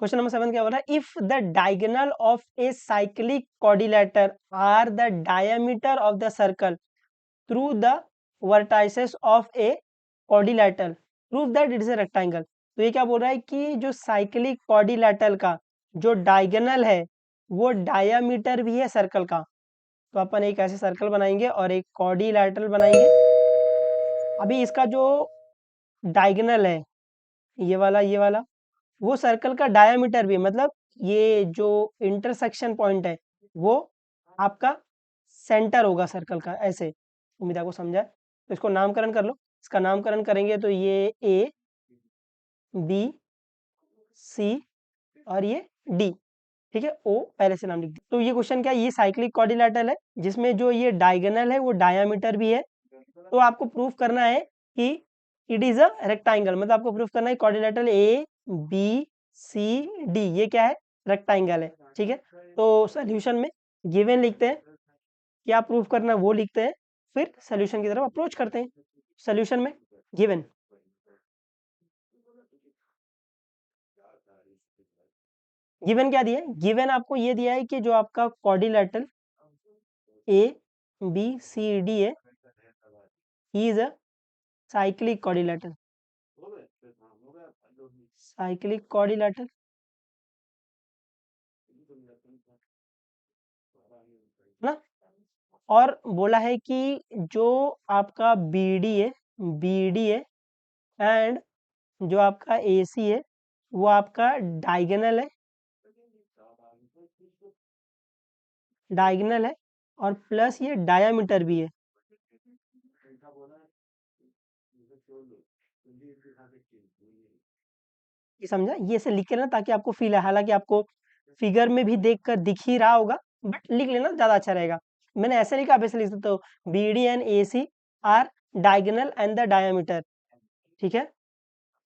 Question number 7 क्या बोल रहा है, if the diagonal of a cyclic quadrilateral are the diameter of the circle through the vertices of a quadrilateral prove that it is a rectangle. तो ये क्या बोल रहा है कि जो साइक्लिक क्वाड्रिलेटरल का जो डायगोनल है वो डायमीटर भी है सर्कल का। तो अपन एक ऐसे सर्कल बनाएंगे और एक क्वाड्रिलेटरल बनाएंगे। अभी इसका जो डायगोनल है ये वाला वो सर्कल का डायमीटर भी है, मतलब ये जो इंटरसेक्शन पॉइंट है वो आपका सेंटर होगा सर्कल का, ऐसे। उम्मीद आपको समझा है। तो इसको नामकरण कर लो। इसका नामकरण करेंगे तो ये ए बी सी और ये डी, ठीक है। ओ पहले से नाम लिख दिया। तो ये क्वेश्चन क्या है, ये साइक्लिक क्वाड्रिलेटरल है जिसमें जो ये डायगोनल है वो डायामीटर भी है। तो आपको प्रूफ करना है कि इट इज अ रेक्टेंगल, मतलब आपको प्रूफ करना है quadrilateral A B C D ये क्या है, रेक्टेंगल है, ठीक है। तो सोल्यूशन में गिवन लिखते हैं, क्या प्रूफ करना है वो लिखते हैं, फिर सोल्यूशन की तरफ अप्रोच करते हैं। सोल्यूशन में गिवन गिवन क्या दिया है, गिवन आपको ये दिया है कि जो आपका quadrilateral A B C D है, he is a cyclic quadrilateral, cyclic quadrilateral, है ना। और बोला है कि जो आपका बी डी है एंड जो आपका ए सी है वो आपका डायगोनल है और प्लस ये डायामीटर भी है। ये समझा, ये से लिख के ना ताकि आपको फील है, हालांकि आपको फिगर में भी देखकर दिख ही रहा होगा, बट लिख लेना ज्यादा अच्छा रहेगा। मैंने ऐसे लिखा, आप ऐसे लिख सकते हो, B D and A C are diagonal and the diameter, ठीक है।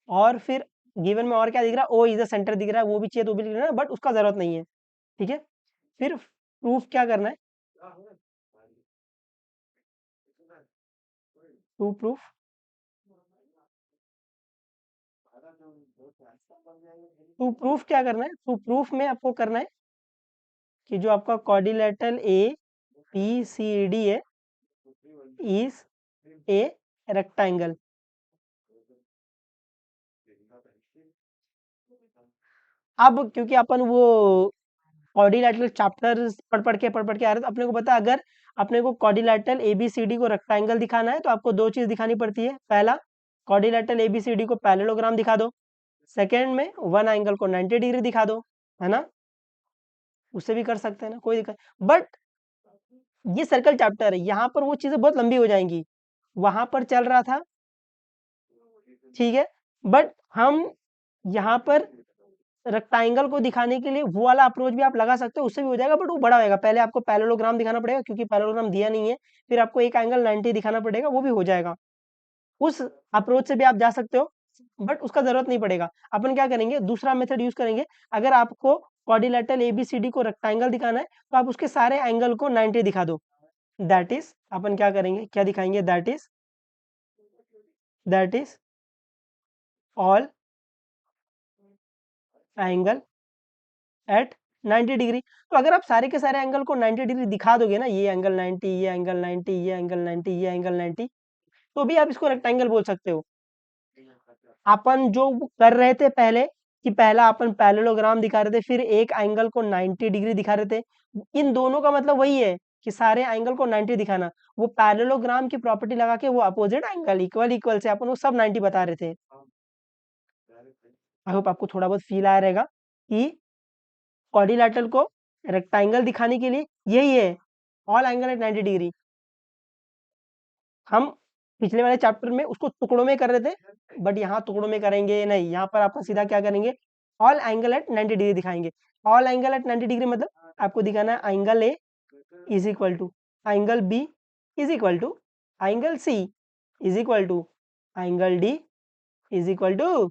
और फिर गिवन में और क्या दिख रहा है, ओ इज द सेंटर दिख रहा है, वो भी चाहिए तो भी लिख लेना, बट उसका जरूरत नहीं है, ठीक है। फिर प्रूफ क्या करना है, प्रूफ प्रूफ क्या करना है, प्रूफ में आपको करना है कि जो आपका quadrilateral A B C D है इज ए रेक्टेंगल। अब क्योंकि अपन वो क्वाड्रिलेटरल चैप्टर पढ़ पढ़ के आ रहे, तो अपने को पता है, अगर अपने को क्वाड्रिलेटरल एबीसीडी को रेक्टेंगल दिखाना है तो आपको दो चीज दिखानी पड़ती है। पहला, क्वाड्रिलेटरल एबीसीडी को पैरेललोग्राम दिखा दो। सेकेंड में वन एंगल को 90 डिग्री दिखा दो, है ना। उससे भी कर सकते हैं ना, कोई दिक्कत। बट ये सर्कल चैप्टर है, यहाँ पर वो चीजें बहुत लंबी हो जाएंगी। वहां पर चल रहा था, ठीक है, बट हम यहाँ पर रेक्टेंगल को दिखाने के लिए वो वाला अप्रोच भी आप लगा सकते हो, उससे भी हो जाएगा, बट वो बड़ा होगा। पहले आपको पैरेललोग्राम दिखाना पड़ेगा क्योंकि पैरेललोग्राम दिया नहीं है, फिर आपको एक एंगल 90 दिखाना पड़ेगा, वो भी हो जाएगा। उस अप्रोच से भी आप जा सकते हो, बट उसका जरूरत नहीं पड़ेगा। अपन क्या करेंगे, दूसरा मेथड यूज करेंगे। अगर आपको क्वाड्रिलेटरल एबीसीडी को रेक्टेंगल दिखाना है तो आप उसके सारे एंगल को 90 दिखा दो। दैट इज, अपन क्या करेंगे, क्या दिखाएंगे, that is all angle at 90 degree. तो अगर आप सारे के सारे एंगल को 90 डिग्री दिखा दोगे ना, ये एंगल 90, ये एंगल 90, ये एंगल 90, ये एंगल 90, तो भी आप इसको रेक्टेंगल बोल सकते हो। अपन जो कर रहे थे पहले, कि पहला अपन पैरेललोग्राम दिखा रहे थे, फिर एक एंगल को 90 डिग्री दिखा रहे थे, इन दोनों का मतलब वही है कि सारे एंगल को 90 दिखाना। वो पैरेललोग्राम की प्रॉपर्टी लगा के वो अपोजिट एंगल इक्वल इक्वल से अपन वो सब 90 बता रहे थे। आई होप आपको थोड़ा बहुत फील आया रहेगा कि क्वाड्रिलेटरल को रेक्टेंगल दिखाने के लिए यही है, ऑल एंगल एट 90 डिग्री। हम पिछले वाले चैप्टर में उसको टुकड़ों में कर रहे थे, बट यहाँ टुकड़ों में करेंगे नहीं, यहाँ पर आप सीधा क्या करेंगे, ऑल एंगल एट 90 डिग्री दिखाएंगे। ऑल एंगल एट 90 डिग्री मतलब आपको दिखाना है angle A is equal to angle B is equal to angle C is equal to angle D is equal to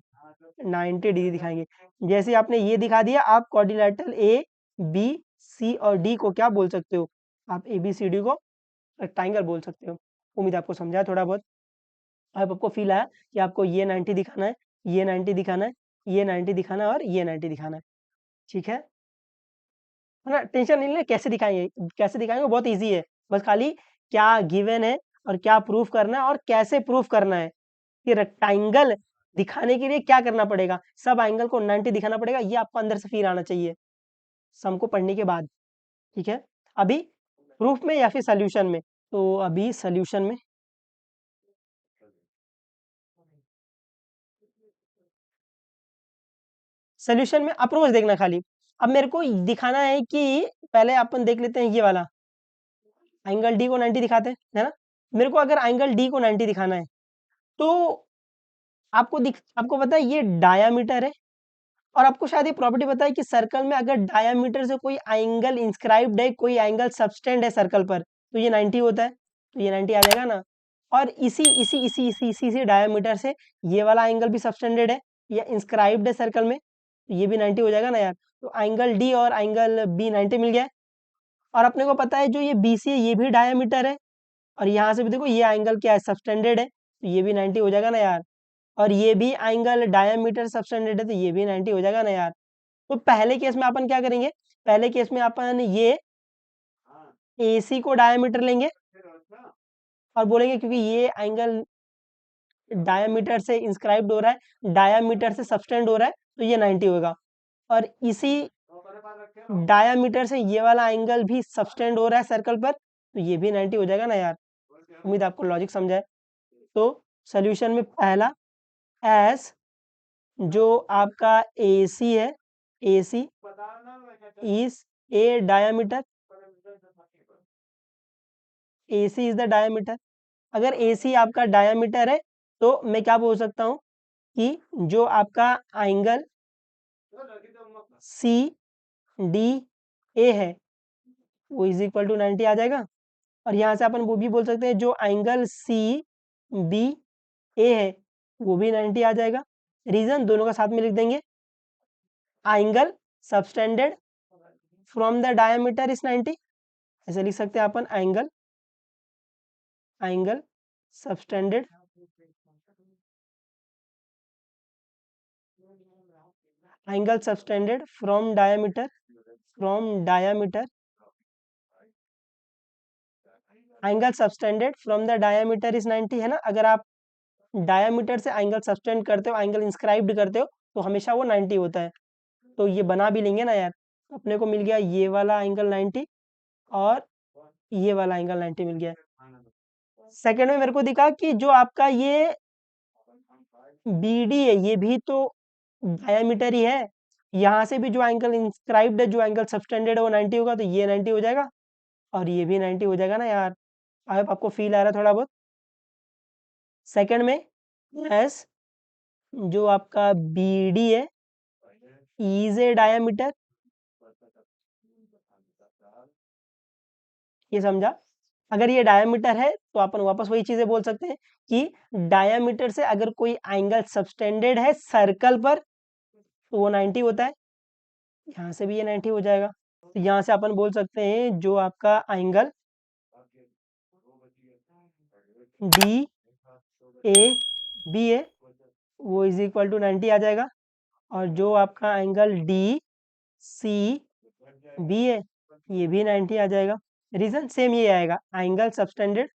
90 degree दिखाएंगे। जैसे आपने ये दिखा दिया, आप क्वाड्रिलेटरल ए बी सी और डी को क्या बोल सकते हो, आप ए बी सी डी को रेक्टेंगल बोल सकते हो। उम्मीद आपको समझा थोड़ा बहुत। अब आपको फील आया कि आपको ये 90 दिखाना है, ये 90 दिखाना है, ये 90 दिखाना है और ये 90 दिखाना है। ठीक है ना? टेंशन नहीं लेना, कैसे दिखाएंगे बहुत इजी है। बस खाली क्या गिवन है और क्या प्रूफ करना है और कैसे प्रूफ करना है कि रेक्टेंगल दिखाने के लिए क्या करना पड़ेगा। सब एंगल को 90 दिखाना पड़ेगा, ये आपको अंदर से फील आना चाहिए सम को पढ़ने के बाद। ठीक है, अभी प्रूफ में या फिर सोल्यूशन में? तो अभी सोल्यूशन में, सोल्यूशन में अप्रोच देखना खाली। अब मेरे को दिखाना है कि पहले अपन देख लेते हैं ये वाला एंगल डी को 90 दिखाते हैं, है ना? मेरे को अगर एंगल डी को 90 दिखाना है तो आपको पता है ये डायामीटर है, और आपको शायद ये प्रॉपर्टी पता है कि सर्कल में अगर डायामीटर से कोई एंगल इंस्क्राइब्ड है, कोई एंगल सब्सटेंड है सर्कल पर, तो ये 90 होता है। तो ये 90 आ जाएगा ना। और इसी डायामीटर से ये वाला एंगल भी सब्सटेंडेड है या इंस्क्राइब्ड है सर्कल में, तो ये भी 90 हो जाएगा ना यार। तो एंगल डी और एंगल बी 90 मिल गया है। और अपने को पता है जो ये बी सी है ये भी डायामीटर है, और यहाँ से भी देखो ये एंगल क्या है, सब्सटेंडेड है, तो ये भी 90 हो जाएगा ना यार। और ये भी एंगल डायमीटर सब्सटेंडेड है, तो ये भी 90 हो जाएगा ना यार। तो पहले केस में अपन क्या करेंगे, पहले केस में अपन ये AC को डायमीटर लेंगे और बोलेंगे क्योंकि ये एंगल डायमीटर से इंस्क्राइब्ड हो रहा है, डायमीटर से सब्सटेंड हो रहा है, तो ये 90 होगा। और इसी डायमीटर से ये वाला एंगल भी सब्सटेंड हो रहा है सर्कल पर, तो ये भी 90 हो जाएगा ना यार। उम्मीद आपको लॉजिक समझा है। तो सोल्यूशन में पहला एस जो आपका AC है, AC is a diameter, AC is the diameter. अगर AC आपका डायमीटर है तो मैं क्या बोल सकता हूँ कि जो आपका एंगल CDA है वो इज इक्वल टू 90 आ जाएगा। और यहाँ से अपन वो भी बोल सकते हैं जो एंगल CBA है वो भी 90 आ जाएगा। रीजन दोनों का साथ में लिख देंगे, angle subtended from the diameter is 90, ऐसे लिख सकते हैं अपन angle subtended from diameter angle subtended from the diameter is 90, है ना? अगर आप डायमीटर से एंगल सबस्टेंड करते हो, एंगल इंस्क्राइब्ड करते हो, तो हमेशा वो 90 होता है। तो ये बना भी लेंगे ना यार। अपने को मिल गया ये वाला एंगल 90 और ये वाला एंगल 90 मिल गया। सेकंड में मेरे को दिखा कि जो आपका ये BD है ये भी तो डायमीटर ही है, यहाँ से भी जो एंगल इंस्क्राइब्ड है, जो एंगल सबटेंडेड है वो 90 होगा, तो ये 90 हो जाएगा और ये भी 90 हो जाएगा ना यार। अब आपको फील आ रहा है थोड़ा बहुत। सेकंड में एस जो आपका BD है इज ए डायमीटर, ये समझा? अगर ये डायमीटर है तो अपन वापस वही चीजें बोल सकते हैं कि डायमीटर से अगर कोई एंगल सबटेंडेड है सर्कल पर तो वो 90 होता है। यहाँ से भी ये 90 हो जाएगा। तो यहाँ से अपन बोल सकते हैं जो आपका एंगल DAB है वो इज इक्वल टू 90 आ जाएगा। और जो आपका एंगल DCB है ये भी 90 आ जाएगा। रीजन सेम ये आएगा, angle subtended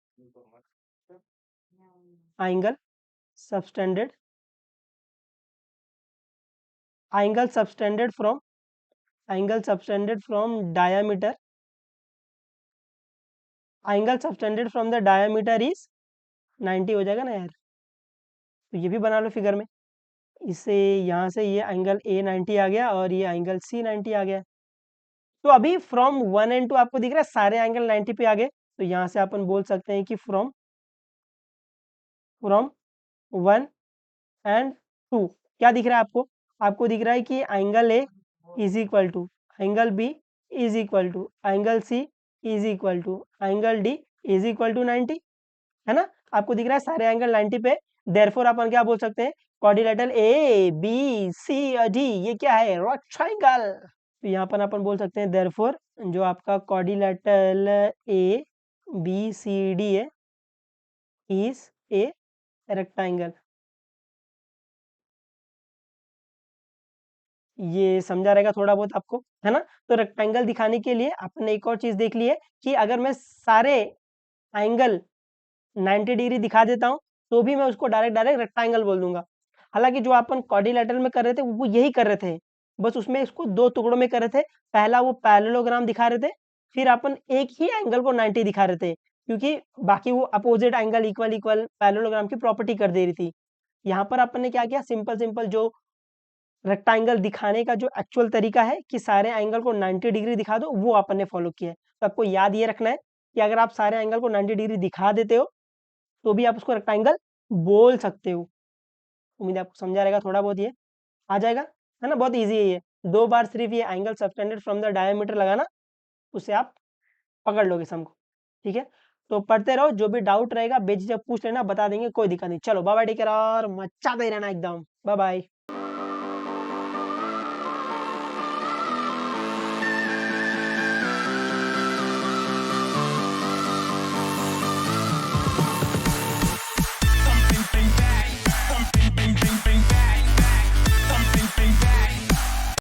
angle subtended from diameter, angle subtended from the diameter is 90 हो जाएगा ना यार। तो ये भी बना लो फिगर में। इससे यहाँ से ये एंगल A 90 आ गया और ये एंगल C 90 आ गया। तो अभी फ्रॉम 1 एंड 2 आपको दिख रहा है सारे एंगल 90 पे आ गए। तो यहाँ से अपन बोल सकते हैं कि फ्रॉम फ्रॉम 1 एंड 2 क्या दिख रहा है आपको? आपको दिख रहा है कि angle A is equal to angle B is equal to angle C is equal to angle D is equal to 90, है ना? आपको दिख रहा है सारे एंगल 90 पे। देयरफॉर अपन क्या बोल सकते हैं, क्वाड्रिलेटरल ABCD ये क्या है, रेक्टेंगल। तो यहाँ पर अपन बोल सकते हैं देयरफॉर जो आपका क्वाड्रिलेटरल ABCD है इज ए रेक्टेंगल। ये समझा रहेगा थोड़ा बहुत आपको, है ना? तो रेक्टेंगल दिखाने के लिए आपने एक और चीज़ देख ली है कि अगर मैं सारे एंगल 90 डिग्री दिखा देता हूँ, तो भी मैं उसको डायरेक्ट डायरेक्ट रेक्टेंगल बोल दूँगा। हालाँकि जो अपन क्वाड्रिलैटरल में कर रहे थे, वो यही कर रहे थे। बस उसमें इसको 2 टुकड़ों में कर रहे थे। पहला वो पैरेललोग्राम दिखा रहे थे, फिर अपन एक ही एंगल को 90 दिखा रहे थे, क्योंकि बाकी वो अपोज़िट एंगल इक्वल पैरेललोग्राम की प्रॉपर्टी कर दे रही थी। यहाँ पर अपन ने क्या किया, सिंपल जो रेक्टेंगल दिखाने का जो एक्चुअल तरीका है कि सारे एंगल को 90 डिग्री दिखा दो, वो अपन ने फॉलो किया है। तो आपको याद ये रखना है कि अगर आप सारे एंगल को 90 डिग्री दिखा देते हो, तो भी आप उसको रेक्टेंगल बोल सकते हो। उम्मीद है आपको समझा रहेगा थोड़ा बहुत ये, आ जाएगा, है ना? बहुत ईज़ी है ये। 2 बार सिर्फ ये angle subtended from the diameter लगाना, उससे आप पकड़ लोगे सम को, ठीक है? तो पढ़ते रहो, जो भी डाउट रहेगा बेझिझक पूछ लेना, बता देंगे, कोई दिक्कत नहीं। चलो बाय बाय, टेक केयर और मचाते रहना एकदम। Bye bye.